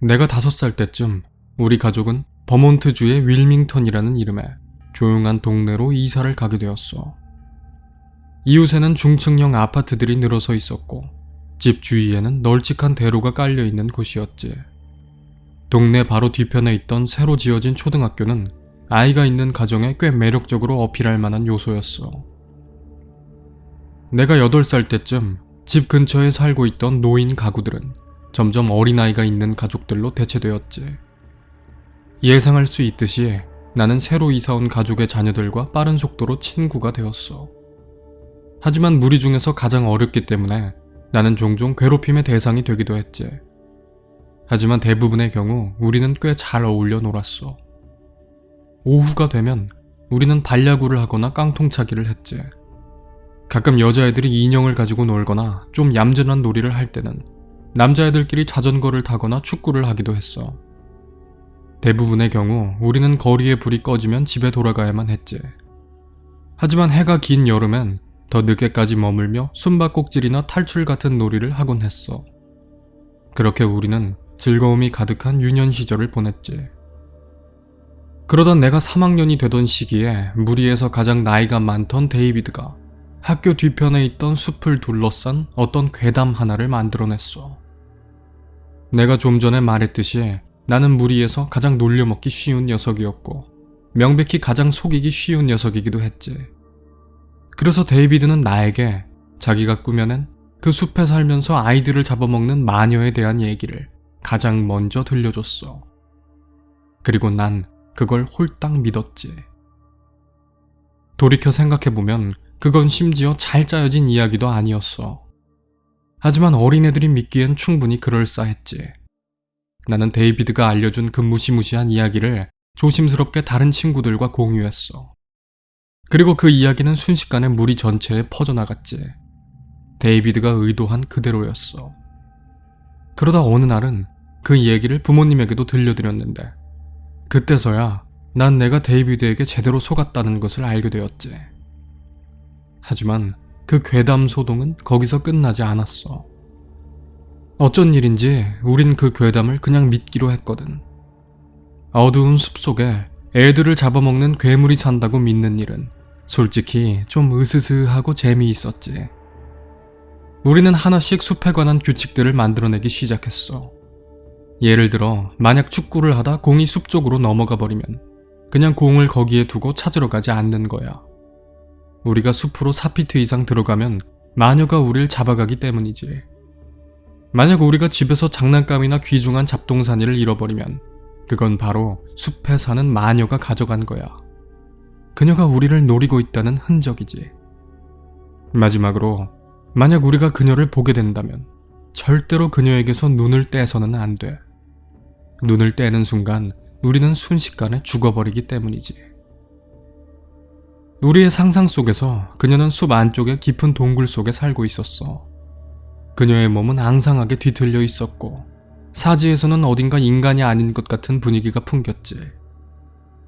내가 5살 때쯤 우리 가족은 버몬트주의 윌밍턴이라는 이름의 조용한 동네로 이사를 가게 되었어. 이웃에는 중층형 아파트들이 늘어서 있었고 집 주위에는 널찍한 대로가 깔려있는 곳이었지. 동네 바로 뒤편에 있던 새로 지어진 초등학교는 아이가 있는 가정에 꽤 매력적으로 어필할 만한 요소였어. 내가 8살 때쯤 집 근처에 살고 있던 노인 가구들은 점점 어린아이가 있는 가족들로 대체되었지. 예상할 수 있듯이 나는 새로 이사온 가족의 자녀들과 빠른 속도로 친구가 되었어. 하지만 무리 중에서 가장 어렸기 때문에 나는 종종 괴롭힘의 대상이 되기도 했지. 하지만 대부분의 경우 우리는 꽤 잘 어울려 놀았어. 오후가 되면 우리는 발야구를 하거나 깡통차기를 했지. 가끔 여자애들이 인형을 가지고 놀거나 좀 얌전한 놀이를 할 때는 남자애들끼리 자전거를 타거나 축구를 하기도 했어. 대부분의 경우 우리는 거리에 불이 꺼지면 집에 돌아가야만 했지. 하지만 해가 긴 여름엔 더 늦게까지 머물며 숨바꼭질이나 탈출 같은 놀이를 하곤 했어. 그렇게 우리는 즐거움이 가득한 유년 시절을 보냈지. 그러던 내가 3학년이 되던 시기에 무리에서 가장 나이가 많던 데이비드가 학교 뒤편에 있던 숲을 둘러싼 어떤 괴담 하나를 만들어냈어. 내가 좀 전에 말했듯이 나는 무리에서 가장 놀려먹기 쉬운 녀석이었고 명백히 가장 속이기 쉬운 녀석이기도 했지. 그래서 데이비드는 나에게 자기가 꾸며낸 그 숲에 살면서 아이들을 잡아먹는 마녀에 대한 얘기를 가장 먼저 들려줬어. 그리고 난 그걸 홀딱 믿었지. 돌이켜 생각해보면 그건 심지어 잘 짜여진 이야기도 아니었어. 하지만 어린애들이 믿기엔 충분히 그럴싸했지. 나는 데이비드가 알려준 그 무시무시한 이야기를 조심스럽게 다른 친구들과 공유했어. 그리고 그 이야기는 순식간에 무리 전체에 퍼져나갔지. 데이비드가 의도한 그대로였어. 그러다 어느 날은 그 얘기를 부모님에게도 들려드렸는데 그때서야 난 내가 데이비드에게 제대로 속았다는 것을 알게 되었지. 하지만 그 괴담 소동은 거기서 끝나지 않았어. 어쩐 일인지 우린 그 괴담을 그냥 믿기로 했거든. 어두운 숲속에 애들을 잡아먹는 괴물이 산다고 믿는 일은 솔직히 좀 으스스하고 재미있었지. 우리는 하나씩 숲에 관한 규칙들을 만들어내기 시작했어. 예를 들어 만약 축구를 하다 공이 숲 쪽으로 넘어가 버리면 그냥 공을 거기에 두고 찾으러 가지 않는 거야. 우리가 숲으로 4피트 이상 들어가면 마녀가 우릴 잡아가기 때문이지. 만약 우리가 집에서 장난감이나 귀중한 잡동사니를 잃어버리면 그건 바로 숲에 사는 마녀가 가져간 거야. 그녀가 우리를 노리고 있다는 흔적이지. 마지막으로 만약 우리가 그녀를 보게 된다면 절대로 그녀에게서 눈을 떼서는 안 돼. 눈을 떼는 순간 우리는 순식간에 죽어버리기 때문이지. 우리의 상상 속에서 그녀는 숲 안쪽의 깊은 동굴 속에 살고 있었어. 그녀의 몸은 앙상하게 뒤틀려 있었고 사지에서는 어딘가 인간이 아닌 것 같은 분위기가 풍겼지.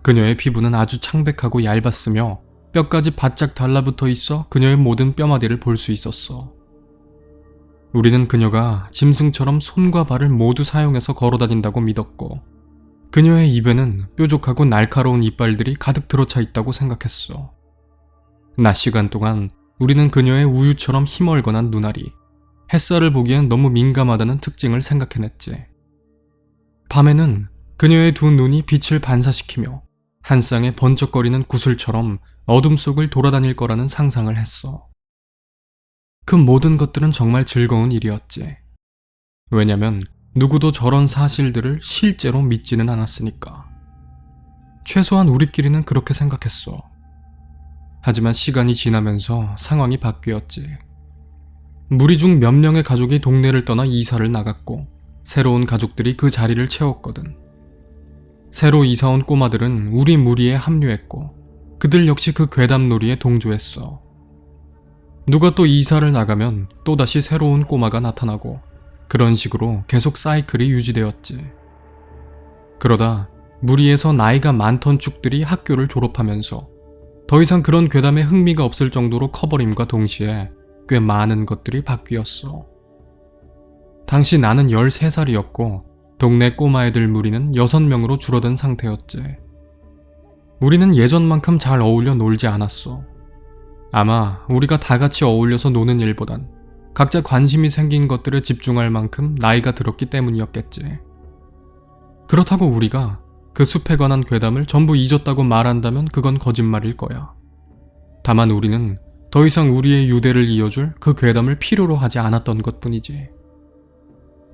그녀의 피부는 아주 창백하고 얇았으며 뼈까지 바짝 달라붙어 있어 그녀의 모든 뼈마디를 볼 수 있었어. 우리는 그녀가 짐승처럼 손과 발을 모두 사용해서 걸어다닌다고 믿었고 그녀의 입에는 뾰족하고 날카로운 이빨들이 가득 들어차 있다고 생각했어. 낮 시간 동안 우리는 그녀의 우유처럼 희멀건한 눈알이 햇살을 보기엔 너무 민감하다는 특징을 생각해냈지. 밤에는 그녀의 두 눈이 빛을 반사시키며 한 쌍의 번쩍거리는 구슬처럼 어둠 속을 돌아다닐 거라는 상상을 했어. 그 모든 것들은 정말 즐거운 일이었지. 왜냐면 누구도 저런 사실들을 실제로 믿지는 않았으니까. 최소한 우리끼리는 그렇게 생각했어. 하지만 시간이 지나면서 상황이 바뀌었지. 무리 중 몇 명의 가족이 동네를 떠나 이사를 나갔고 새로운 가족들이 그 자리를 채웠거든. 새로 이사온 꼬마들은 우리 무리에 합류했고 그들 역시 그 괴담놀이에 동조했어. 누가 또 이사를 나가면 또다시 새로운 꼬마가 나타나고 그런 식으로 계속 사이클이 유지되었지. 그러다 무리에서 나이가 많던 쭉들이 학교를 졸업하면서 더 이상 그런 괴담에 흥미가 없을 정도로 커버림과 동시에 꽤 많은 것들이 바뀌었어. 당시 나는 13살이었고 동네 꼬마애들 무리는 6명으로 줄어든 상태였지. 우리는 예전만큼 잘 어울려 놀지 않았어. 아마 우리가 다 같이 어울려서 노는 일보단 각자 관심이 생긴 것들에 집중할 만큼 나이가 들었기 때문이었겠지. 그렇다고 우리가 그 숲에 관한 괴담을 전부 잊었다고 말한다면 그건 거짓말일 거야. 다만 우리는 더 이상 우리의 유대를 이어줄 그 괴담을 필요로 하지 않았던 것뿐이지.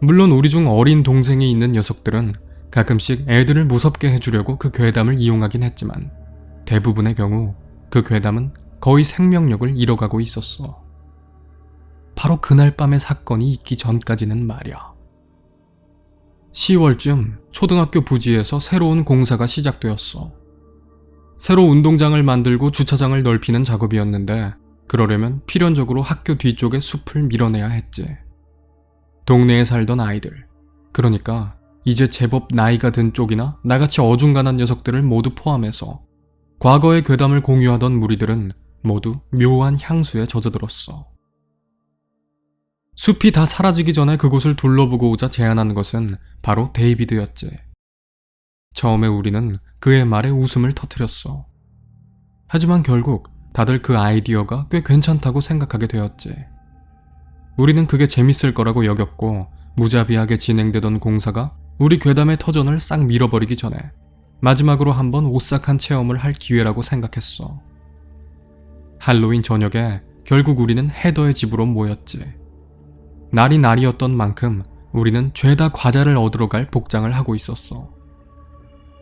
물론 우리 중 어린 동생이 있는 녀석들은 가끔씩 애들을 무섭게 해주려고 그 괴담을 이용하긴 했지만 대부분의 경우 그 괴담은 거의 생명력을 잃어가고 있었어. 바로 그날 밤의 사건이 있기 전까지는 말이야. 10월쯤 초등학교 부지에서 새로운 공사가 시작되었어. 새로 운동장을 만들고 주차장을 넓히는 작업이었는데 그러려면 필연적으로 학교 뒤쪽에 숲을 밀어내야 했지. 동네에 살던 아이들, 그러니까 이제 제법 나이가 든 쪽이나 나같이 어중간한 녀석들을 모두 포함해서 과거의 괴담을 공유하던 무리들은 모두 묘한 향수에 젖어들었어. 숲이 다 사라지기 전에 그곳을 둘러보고 오자 제안한 것은 바로 데이비드였지. 처음에 우리는 그의 말에 웃음을 터뜨렸어. 하지만 결국 다들 그 아이디어가 꽤 괜찮다고 생각하게 되었지. 우리는 그게 재밌을 거라고 여겼고 무자비하게 진행되던 공사가 우리 괴담의 터전을 싹 밀어버리기 전에 마지막으로 한번 오싹한 체험을 할 기회라고 생각했어. 할로윈 저녁에 결국 우리는 헤더의 집으로 모였지. 날이 날이었던 만큼 우리는 죄다 과자를 얻으러 갈 복장을 하고 있었어.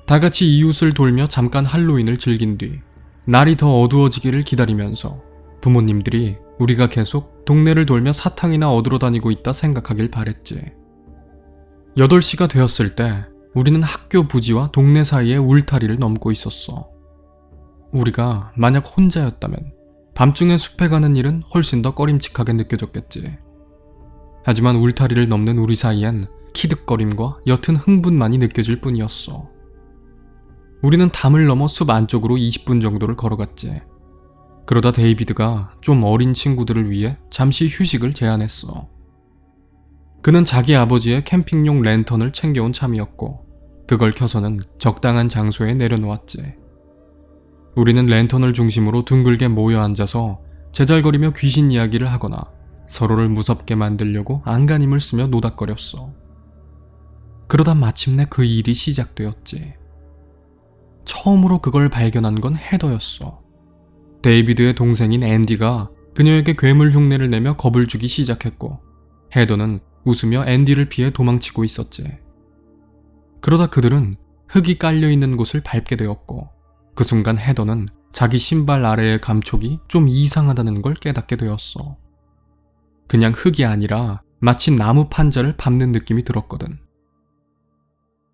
다 같이 이웃을 돌며 잠깐 할로윈을 즐긴 뒤 날이 더 어두워지기를 기다리면서 부모님들이 우리가 계속 동네를 돌며 사탕이나 얻으러 다니고 있다 생각하길 바랬지. 8시가 되었을 때 우리는 학교 부지와 동네 사이의 울타리를 넘고 있었어. 우리가 만약 혼자였다면 밤중에 숲에 가는 일은 훨씬 더 꺼림칙하게 느껴졌겠지. 하지만 울타리를 넘는 우리 사이엔 키득거림과 옅은 흥분만이 느껴질 뿐이었어. 우리는 담을 넘어 숲 안쪽으로 20분 정도를 걸어갔지. 그러다 데이비드가 좀 어린 친구들을 위해 잠시 휴식을 제안했어. 그는 자기 아버지의 캠핑용 랜턴을 챙겨온 참이었고 그걸 켜서는 적당한 장소에 내려놓았지. 우리는 랜턴을 중심으로 둥글게 모여 앉아서 제잘거리며 귀신 이야기를 하거나 서로를 무섭게 만들려고 안간힘을 쓰며 노닥거렸어. 그러다 마침내 그 일이 시작되었지. 처음으로 그걸 발견한 건 헤더였어. 데이비드의 동생인 앤디가 그녀에게 괴물 흉내를 내며 겁을 주기 시작했고 헤더는 웃으며 앤디를 피해 도망치고 있었지. 그러다 그들은 흙이 깔려있는 곳을 밟게 되었고 그 순간 헤더는 자기 신발 아래의 감촉이 좀 이상하다는 걸 깨닫게 되었어. 그냥 흙이 아니라 마치 나무 판자를 밟는 느낌이 들었거든.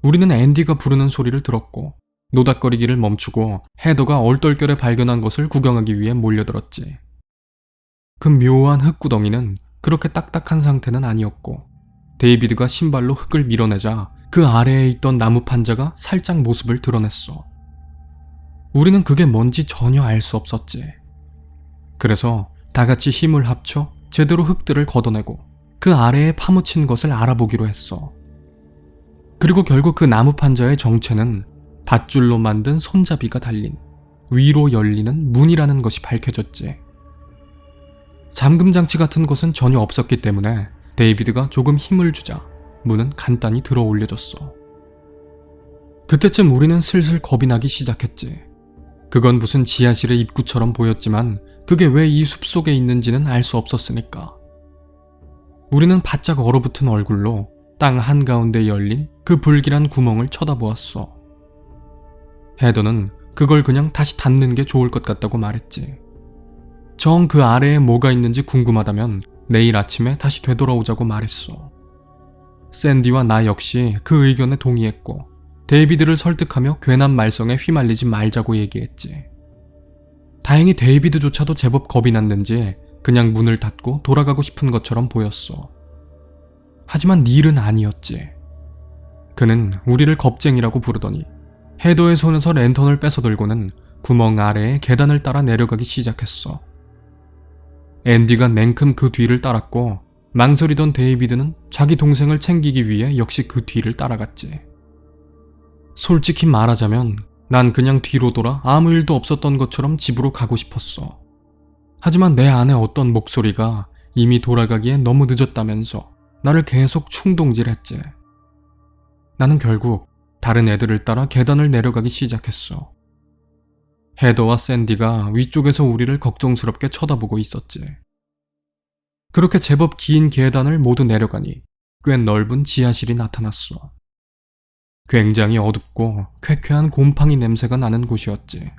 우리는 앤디가 부르는 소리를 들었고 노닥거리기를 멈추고 헤더가 얼떨결에 발견한 것을 구경하기 위해 몰려들었지. 그 묘한 흙구덩이는 그렇게 딱딱한 상태는 아니었고 데이비드가 신발로 흙을 밀어내자 그 아래에 있던 나무 판자가 살짝 모습을 드러냈어. 우리는 그게 뭔지 전혀 알 수 없었지. 그래서 다 같이 힘을 합쳐 제대로 흙들을 걷어내고 그 아래에 파묻힌 것을 알아보기로 했어. 그리고 결국 그 나무 판자의 정체는 밧줄로 만든 손잡이가 달린 위로 열리는 문이라는 것이 밝혀졌지. 잠금 장치 같은 것은 전혀 없었기 때문에 데이비드가 조금 힘을 주자 문은 간단히 들어 올려졌어. 그때쯤 우리는 슬슬 겁이 나기 시작했지. 그건 무슨 지하실의 입구처럼 보였지만 그게 왜 이 숲속에 있는지는 알 수 없었으니까. 우리는 바짝 얼어붙은 얼굴로 땅 한가운데 열린 그 불길한 구멍을 쳐다보았어. 헤더는 그걸 그냥 다시 닫는 게 좋을 것 같다고 말했지. 정 그 아래에 뭐가 있는지 궁금하다면 내일 아침에 다시 되돌아오자고 말했어. 샌디와 나 역시 그 의견에 동의했고 데이비드를 설득하며 괜한 말썽에 휘말리지 말자고 얘기했지. 다행히 데이비드조차도 제법 겁이 났는지 그냥 문을 닫고 돌아가고 싶은 것처럼 보였어. 하지만 닐은 아니었지. 그는 우리를 겁쟁이라고 부르더니 헤더의 손에서 랜턴을 뺏어들고는 구멍 아래에 계단을 따라 내려가기 시작했어. 앤디가 냉큼 그 뒤를 따랐고 망설이던 데이비드는 자기 동생을 챙기기 위해 역시 그 뒤를 따라갔지. 솔직히 말하자면 난 그냥 뒤로 돌아 아무 일도 없었던 것처럼 집으로 가고 싶었어. 하지만 내 안에 어떤 목소리가 이미 돌아가기엔 너무 늦었다면서 나를 계속 충동질했지. 나는 결국 다른 애들을 따라 계단을 내려가기 시작했어. 헤더와 샌디가 위쪽에서 우리를 걱정스럽게 쳐다보고 있었지. 그렇게 제법 긴 계단을 모두 내려가니 꽤 넓은 지하실이 나타났어. 굉장히 어둡고 쾌쾌한 곰팡이 냄새가 나는 곳이었지.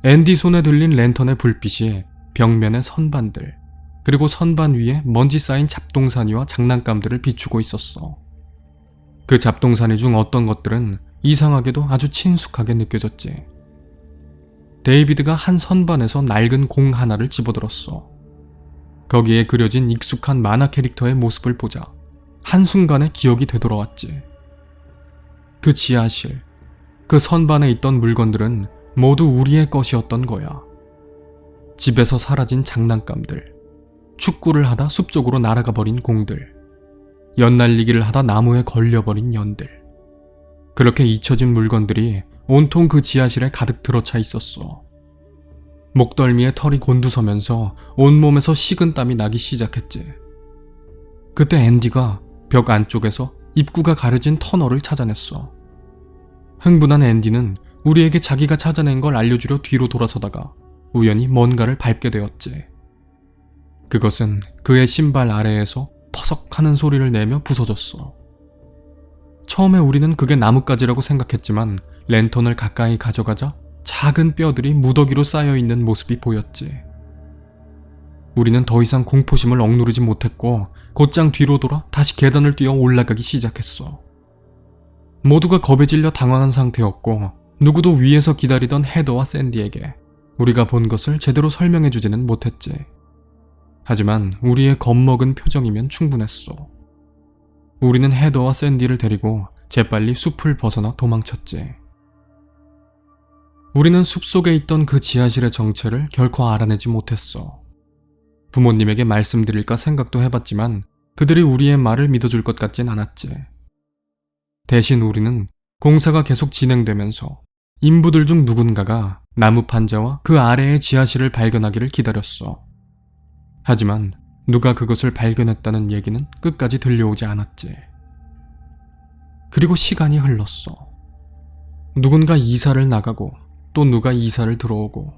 앤디 손에 들린 랜턴의 불빛이 벽면의 선반들, 그리고 선반 위에 먼지 쌓인 잡동사니와 장난감들을 비추고 있었어. 그 잡동사니 중 어떤 것들은 이상하게도 아주 친숙하게 느껴졌지. 데이비드가 한 선반에서 낡은 공 하나를 집어들었어. 거기에 그려진 익숙한 만화 캐릭터의 모습을 보자 한순간에 기억이 되돌아왔지. 그 지하실, 그 선반에 있던 물건들은 모두 우리의 것이었던 거야. 집에서 사라진 장난감들, 축구를 하다 숲쪽으로 날아가 버린 공들, 연날리기를 하다 나무에 걸려버린 연들. 그렇게 잊혀진 물건들이 온통 그 지하실에 가득 들어차 있었어. 목덜미에 털이 곤두서면서 온몸에서 식은땀이 나기 시작했지. 그때 앤디가 벽 안쪽에서 입구가 가려진 터널을 찾아냈어. 흥분한 앤디는 우리에게 자기가 찾아낸 걸 알려주려 뒤로 돌아서다가 우연히 뭔가를 밟게 되었지. 그것은 그의 신발 아래에서 퍼석 하는 소리를 내며 부서졌어. 처음에 우리는 그게 나뭇가지라고 생각했지만 랜턴을 가까이 가져가자 작은 뼈들이 무더기로 쌓여있는 모습이 보였지. 우리는 더 이상 공포심을 억누르지 못했고 곧장 뒤로 돌아 다시 계단을 뛰어 올라가기 시작했어. 모두가 겁에 질려 당황한 상태였고 누구도 위에서 기다리던 헤더와 샌디에게 우리가 본 것을 제대로 설명해주지는 못했지. 하지만 우리의 겁먹은 표정이면 충분했어. 우리는 헤더와 샌디를 데리고 재빨리 숲을 벗어나 도망쳤지. 우리는 숲속에 있던 그 지하실의 정체를 결코 알아내지 못했어. 부모님에게 말씀드릴까 생각도 해봤지만 그들이 우리의 말을 믿어줄 것 같진 않았지. 대신 우리는 공사가 계속 진행되면서 인부들 중 누군가가 나무 판자와 그 아래의 지하실을 발견하기를 기다렸어. 하지만 누가 그것을 발견했다는 얘기는 끝까지 들려오지 않았지. 그리고 시간이 흘렀어. 누군가 이사를 나가고 또 누가 이사를 들어오고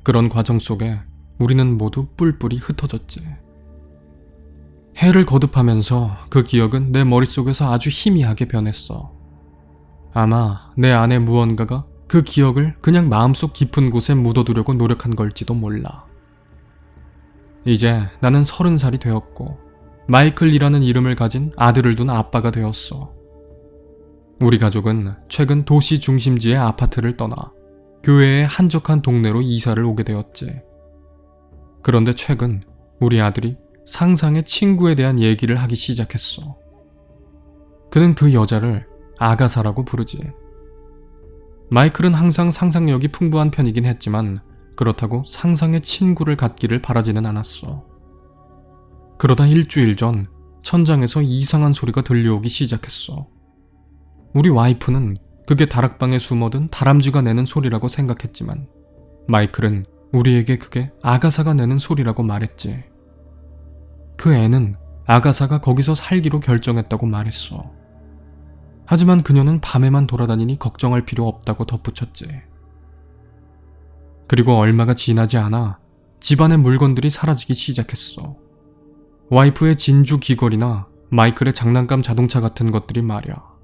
그런 과정 속에 우리는 모두 뿔뿔이 흩어졌지. 해를 거듭하면서 그 기억은 내 머릿속에서 아주 희미하게 변했어. 아마 내 안에 무언가가 그 기억을 그냥 마음속 깊은 곳에 묻어두려고 노력한 걸지도 몰라. 이제 나는 30살이 되었고 마이클이라는 이름을 가진 아들을 둔 아빠가 되었어. 우리 가족은 최근 도시 중심지의 아파트를 떠나 교회의 한적한 동네로 이사를 오게 되었지. 그런데 최근 우리 아들이 상상의 친구에 대한 얘기를 하기 시작했어. 그는 그 여자를 아가사라고 부르지. 마이클은 항상 상상력이 풍부한 편이긴 했지만 그렇다고 상상의 친구를 갖기를 바라지는 않았어. 그러다 일주일 전 천장에서 이상한 소리가 들려오기 시작했어. 우리 와이프는 그게 다락방에 숨어든 다람쥐가 내는 소리라고 생각했지만 마이클은 우리에게 그게 아가사가 내는 소리라고 말했지. 그 애는 아가사가 거기서 살기로 결정했다고 말했어. 하지만 그녀는 밤에만 돌아다니니 걱정할 필요 없다고 덧붙였지. 그리고 얼마가 지나지 않아 집안의 물건들이 사라지기 시작했어. 와이프의 진주 귀걸이나 마이클의 장난감 자동차 같은 것들이 말이야.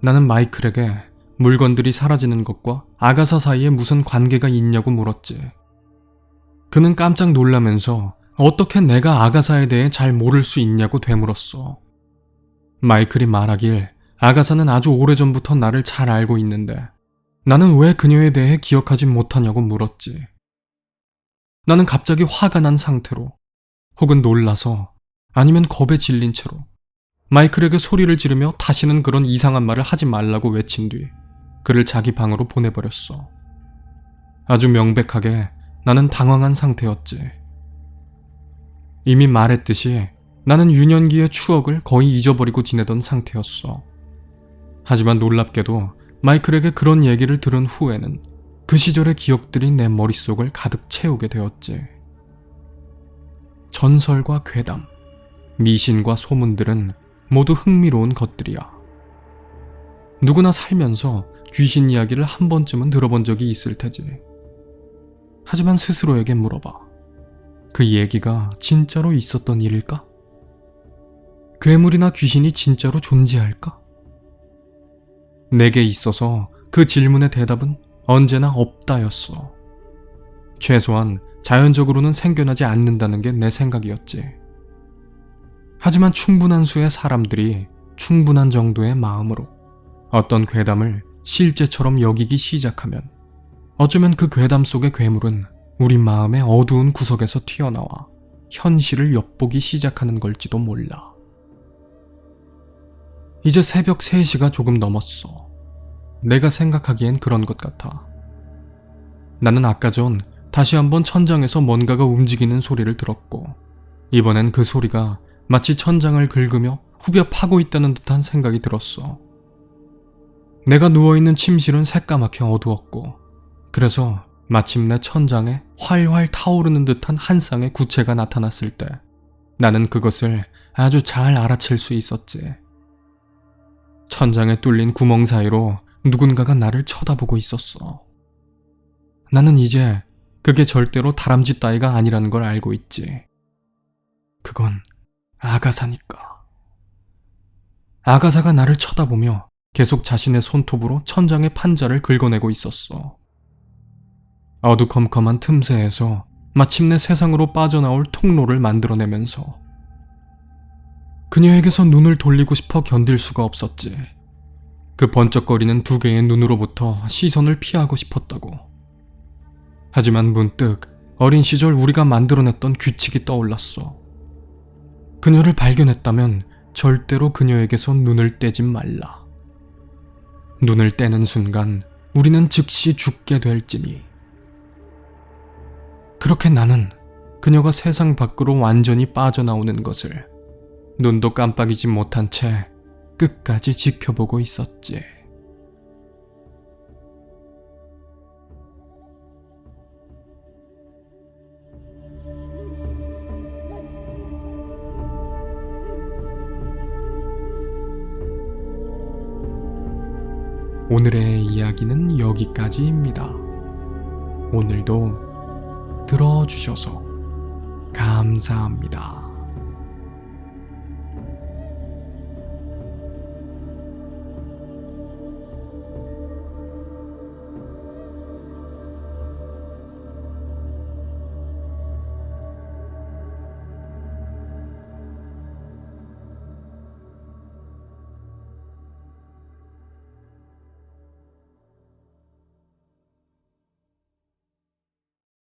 나는 마이클에게 물건들이 사라지는 것과 아가사 사이에 무슨 관계가 있냐고 물었지. 그는 깜짝 놀라면서 어떻게 내가 아가사에 대해 잘 모를 수 있냐고 되물었어. 마이클이 말하길 아가사는 아주 오래전부터 나를 잘 알고 있는데 나는 왜 그녀에 대해 기억하지 못하냐고 물었지. 나는 갑자기 화가 난 상태로 혹은 놀라서 아니면 겁에 질린 채로 마이클에게 소리를 지르며 다시는 그런 이상한 말을 하지 말라고 외친 뒤 그를 자기 방으로 보내버렸어. 아주 명백하게 나는 당황한 상태였지. 이미 말했듯이 나는 유년기의 추억을 거의 잊어버리고 지내던 상태였어. 하지만 놀랍게도 마이클에게 그런 얘기를 들은 후에는 그 시절의 기억들이 내 머릿속을 가득 채우게 되었지. 전설과 괴담, 미신과 소문들은 모두 흥미로운 것들이야. 누구나 살면서 귀신 이야기를 한 번쯤은 들어본 적이 있을 테지. 하지만 스스로에게 물어봐. 그 얘기가 진짜로 있었던 일일까? 괴물이나 귀신이 진짜로 존재할까? 내게 있어서 그 질문의 대답은 언제나 없다였어. 최소한 자연적으로는 생겨나지 않는다는 게 내 생각이었지. 하지만 충분한 수의 사람들이 충분한 정도의 마음으로 어떤 괴담을 실제처럼 여기기 시작하면 어쩌면 그 괴담 속의 괴물은 우리 마음의 어두운 구석에서 튀어나와 현실을 엿보기 시작하는 걸지도 몰라. 이제 새벽 3시가 조금 넘었어. 내가 생각하기엔 그런 것 같아. 나는 아까 전 다시 한번 천장에서 뭔가가 움직이는 소리를 들었고, 이번엔 그 소리가 마치 천장을 긁으며 후벼 파고 있다는 듯한 생각이 들었어. 내가 누워있는 침실은 새까맣게 어두웠고, 그래서 마침내 천장에 활활 타오르는 듯한 한 쌍의 구체가 나타났을 때 나는 그것을 아주 잘 알아챌 수 있었지. 천장에 뚫린 구멍 사이로 누군가가 나를 쳐다보고 있었어. 나는 이제 그게 절대로 다람쥐 따위가 아니라는 걸 알고 있지. 그건 아가사니까. 아가사가 나를 쳐다보며 계속 자신의 손톱으로 천장의 판자를 긁어내고 있었어. 어두컴컴한 틈새에서 마침내 세상으로 빠져나올 통로를 만들어내면서 그녀에게서 눈을 돌리고 싶어 견딜 수가 없었지. 그 번쩍거리는 2개의 눈으로부터 시선을 피하고 싶었다고. 하지만 문득 어린 시절 우리가 만들어냈던 규칙이 떠올랐어. 그녀를 발견했다면 절대로 그녀에게서 눈을 떼지 말라. 눈을 떼는 순간 우리는 즉시 죽게 될지니. 그렇게 나는 그녀가 세상 밖으로 완전히 빠져나오는 것을 눈도 깜빡이지 못한 채 끝까지 지켜보고 있었지. 오늘의 이야기는 여기까지입니다. 오늘도 들어주셔서 감사합니다.